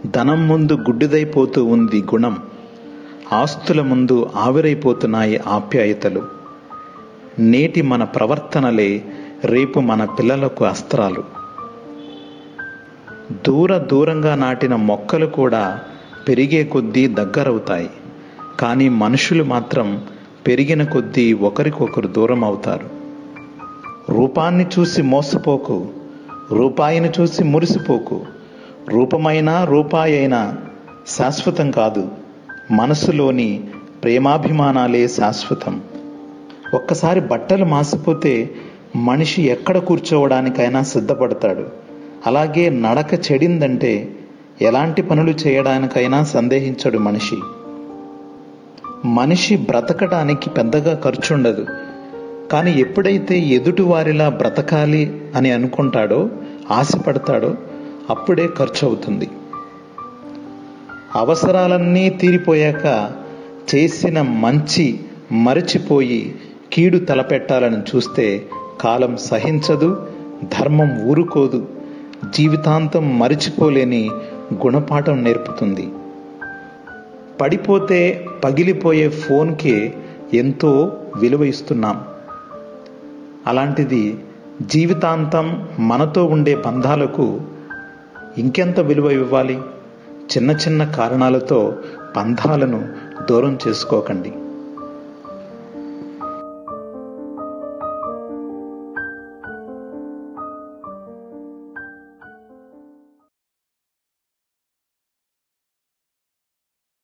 ధనం ముందు గుడ్డిదైపోతూ ఉంది గుణం, ఆస్తుల ముందు ఆవిరైపోతున్నాయి ఆప్యాయతలు. నేటి మన ప్రవర్తనలే రేపు మన పిల్లలకు అస్త్రాలు. దూరంగా నాటిన మొక్కలు కూడా పెరిగే కొద్దీ దగ్గరవుతాయి, కానీ మనుషులు మాత్రం పెరిగిన కొద్దీ ఒకరికొకరు దూరం అవుతారు. రూపాన్ని చూసి మోసపోకు, రూపాయిని చూసి మురిసిపోకు. రూపమైనా రూపాయి అయినా శాశ్వతం కాదు, మనసులోని ప్రేమాభిమానాలే శాశ్వతం. ఒక్కసారి బట్టలు మాసిపోతే మనిషి ఎక్కడ కూర్చోవడానికైనా సిద్ధపడతాడు. అలాగే నడక చెడిందంటే ఎలాంటి పనులు చేయడానికైనా సందేహించడు మనిషి. మనిషి బ్రతకడానికి పెద్దగా ఖర్చుండదు, కానీ ఎప్పుడైతే ఎదుటివారిలా బ్రతకాలి అని అనుకుంటాడో, ఆశపడతాడో అప్పుడే ఖర్చు అవుతుంది. అవసరాలన్నీ తీరిపోయాక చేసిన మంచి మరచిపోయి కీడు తలపెట్టాలని చూస్తే కాలం సహించదు, ధర్మం ఊరుకోదు, జీవితాంతం మరిచిపోలేని గుణపాఠం నేర్పుతుంది. పడిపోతే పగిలిపోయే ఫోన్కే ఎంతో విలువ ఇస్తున్నాం. అలాంటిది జీవితాంతం మనతో ఉండే బంధాలకు ఇంకెంత విలువ ఇవ్వాలి? చిన్న చిన్న కారణాలతో బంధాలను దూరం చేసుకోకండి.